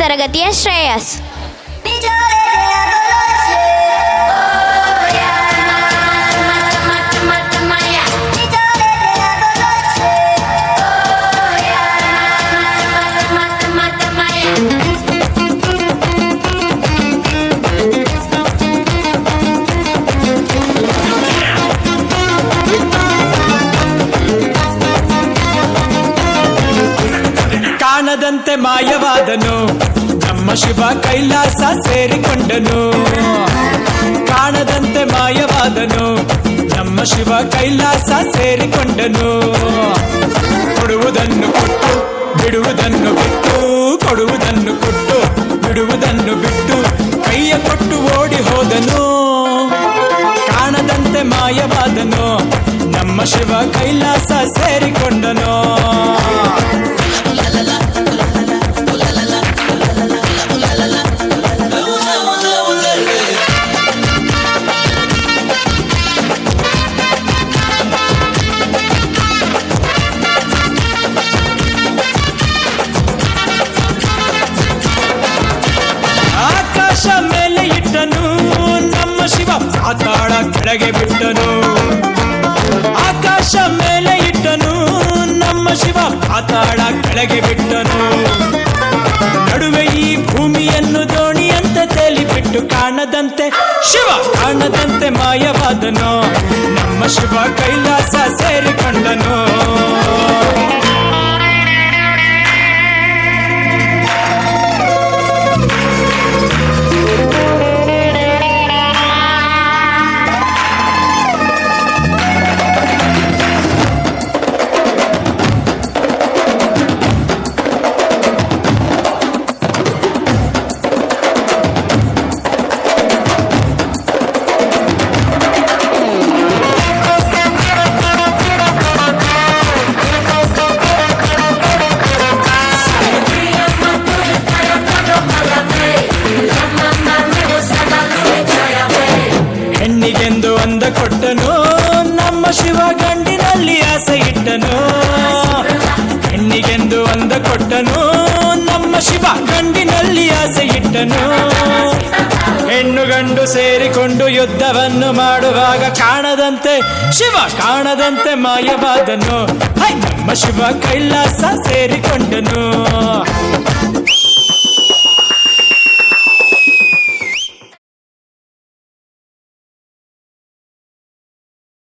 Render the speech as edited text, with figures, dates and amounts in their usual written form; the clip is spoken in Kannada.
ತರಗತಿಯ ಶ್ರೇಯಸ್. ಕಾಣದಂತೆ ಮಾಯವಾದನು ನಮ್ಮ ಶಿವ ಕೈಲಾಸ ಸೇರಿಕೊಂಡನು. ಕಾಣದಂತೆ ಮಾಯವಾದನು ನಮ್ಮ ಶಿವ ಕೈಲಾಸ ಸೇರಿಕೊಂಡನು. ಕೊಡುವುದನ್ನು ಕೊಟ್ಟು ಬಿಡುವುದನ್ನು ಬಿಟ್ಟು, ಕೊಡುವುದನ್ನು ಕೊಟ್ಟು ಬಿಡುವುದನ್ನು ಬಿಟ್ಟು ಕೈಯ ಕೊಟ್ಟು ಓಡಿ ಹೋದನು. ಕಾಣದಂತೆ ಮಾಯವಾದನು ನಮ್ಮ ಶಿವ ಕೈಲಾಸ ಸೇರಿಕೊಂಡನು. ಆಕಾಶ ಮೇಲೆ ಇಟ್ಟನು ನಮ್ಮ ಶಿವ ಪಾತಾಳ ಕೆಳಗೆ ಬಿಟ್ಟನು. ಆಕಾಶ ಮೇಲೆ ಇಟ್ಟನು ನಮ್ಮ ಶಿವ ಪಾತಾಳ ಕೆಳಗೆ ಬಿಟ್ಟನು. ನಡುವೆ ಈ ಭೂಮಿಯನ್ನು ದೋಣಿಯಂತೆ ತೇಲಿಬಿಟ್ಟು ಕಾಣದಂತೆ ಶಿವ ಕಾಣದಂತೆ ಮಾಯವಾದನು ನಮ್ಮ ಶಿವ ಕೈಲಾಸ ಸೇರಿಕೊಂಡನು. ಹೆಣ್ಣಿಗೆಂದು ಅಂದ ಕೊಟ್ಟನು ನಮ್ಮ ಶಿವ ಗಂಡಿನಲ್ಲಿ ಆಸೆ ಇಟ್ಟನು. ಹೆಣ್ಣಿಗೆಂದು ಅಂದ ಕೊಟ್ಟನು ನಮ್ಮ ಶಿವ ಗಂಡಿನಲ್ಲಿ ಆಸೆ ಇಟ್ಟನು. ಹೆಣ್ಣು ಗಂಡು ಸೇರಿಕೊಂಡು ಯುದ್ಧವನ್ನು ಮಾಡುವಾಗ ಕಾಣದಂತೆ ಶಿವ ಕಾಣದಂತೆ ಮಾಯವಾದನು. ನಮ್ಮ ಶಿವ ಕೈಲಾಸ ಸೇರಿಕೊಂಡನು.